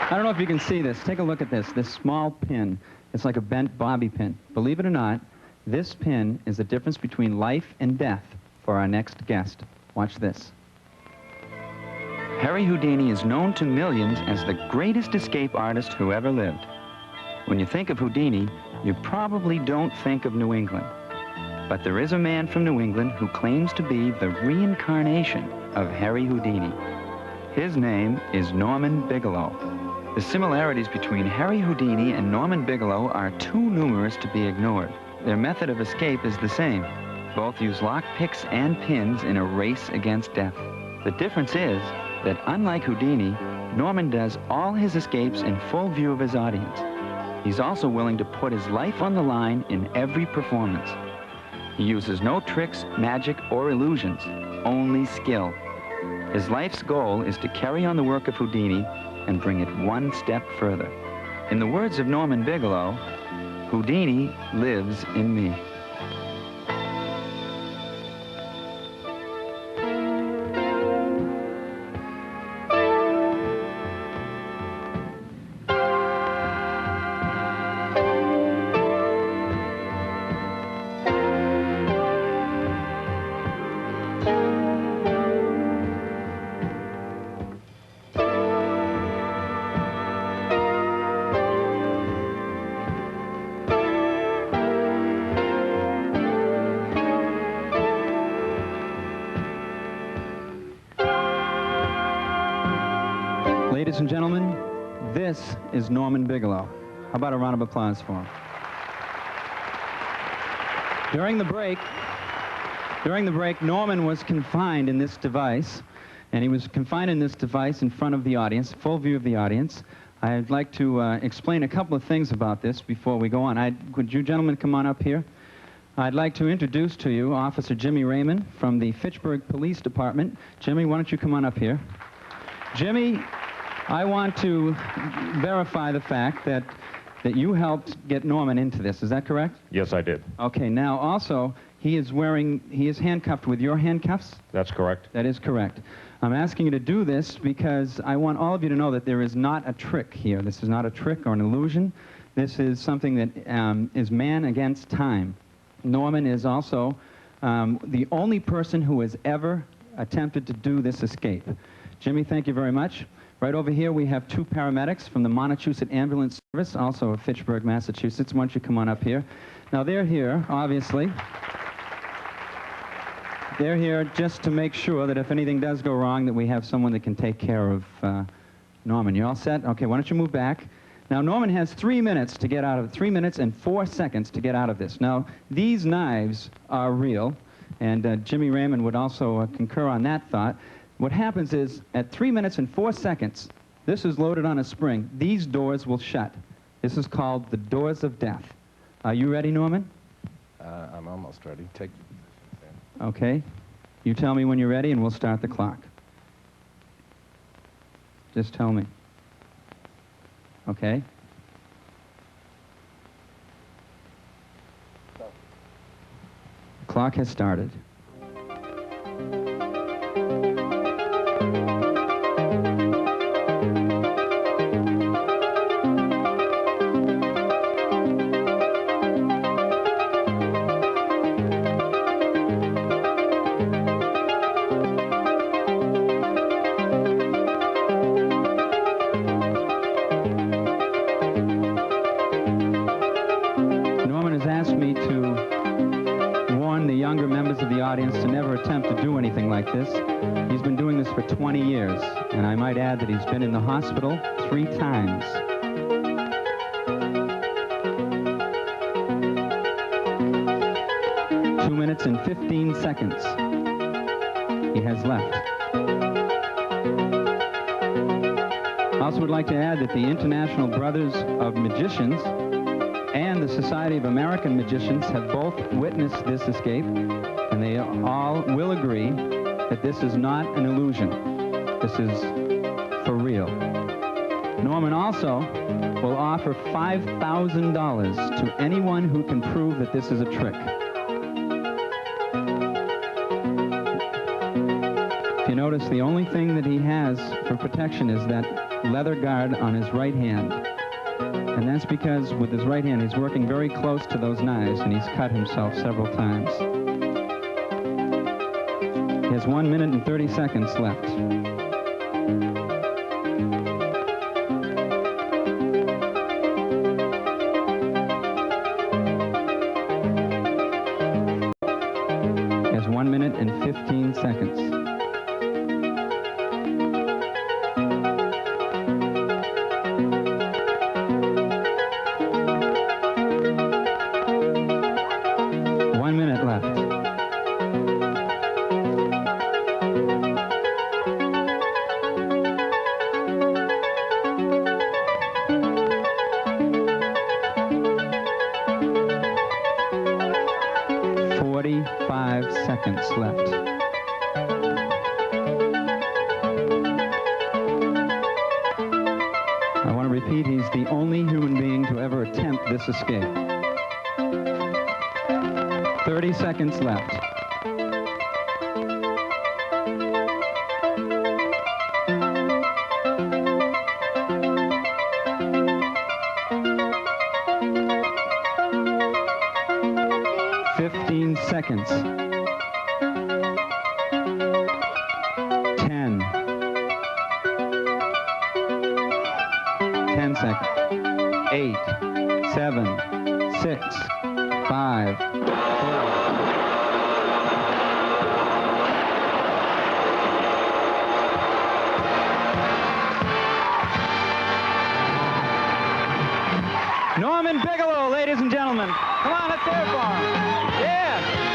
I don't know if you can see this. Take a look at this. This small pin. It's like a bent bobby pin. Believe it or not, this pin is the difference between life and death for our next guest. Watch this. Harry Houdini is known to millions as the greatest escape artist who ever lived. When you think of Houdini, you probably don't think of New England. But there is a man from New England who claims to be the reincarnation of Harry Houdini. His name is Norman Bigelow. The similarities between Harry Houdini and Norman Bigelow are too numerous to be ignored. Their method of escape is the same. Both use lock picks and pins in a race against death. The difference is that unlike Houdini, Norman does all his escapes in full view of his audience. He's also willing to put his life on the line in every performance. He uses no tricks, magic, or illusions, only skill. His life's goal is to carry on the work of Houdini and bring it one step further. In the words of Norman Bigelow, Houdini lives in me. Ladies and gentlemen, this is Norman Bigelow. How about a round of applause for him? During the break, Norman was confined in this device, and he was confined in this device in front of the audience, full view of the audience. I'd like to explain a couple of things about this before we go on. Would you gentlemen come on up here? I'd like to introduce to you Officer Jimmy Raymond from the Fitchburg Police Department. Jimmy, why don't you come on up here? Jimmy, I want to verify the fact that you helped get Norman into this. Is that correct? Yes, I did. Okay, now also, he is handcuffed with your handcuffs? That's correct. That is correct. I'm asking you to do this because I want all of you to know that there is not a trick here. This is not a trick or an illusion. This is something that is man against time. Norman is also the only person who has ever attempted to do this escape. Jimmy, thank you very much. Right over here, we have two paramedics from the Montechusett Ambulance Service, also of Fitchburg, Massachusetts. Why don't you come on up here? Now, they're here, obviously. They're here just to make sure that if anything does go wrong, that we have someone that can take care of Norman. You all set? Okay, why don't you move back? Now, Norman has 3 minutes to get out of it, 3 minutes and 4 seconds to get out of this. Now, these knives are real, and Jimmy Raymond would also concur on that thought. What happens is, at 3 minutes and 4 seconds, this is loaded on a spring. These doors will shut. This is called the doors of death. Are you ready, Norman? I'm almost ready. Take the position, Sam. Okay. You tell me when you're ready, and we'll start the clock. Just tell me. Okay. The clock has started. To never attempt to do anything like this. He's been doing this for 20 years, and I might add that he's been in the hospital 3 times. Two minutes and 15 seconds he has left. I also would like to add that the International Brothers of Magicians and the Society of American Magicians have both witnessed this escape, and they all will agree that this is not an illusion. This is for real. Norman also will offer $5,000 to anyone who can prove that this is a trick. If you notice, the only thing that he has for protection is that leather guard on his right hand. And that's because with his right hand, he's working very close to those knives, and he's cut himself several times. He has 1 minute and 30 seconds left. He has 1 minute and 15 seconds. Left. Seconds left. I want to repeat, he's the only human being to ever attempt this escape. 30 seconds left. Seconds. 10. 10 seconds. 8, 7, 6, 5, 4. Norman Bigelow, ladies and gentlemen. Come on, let's hear it for him. Yeah.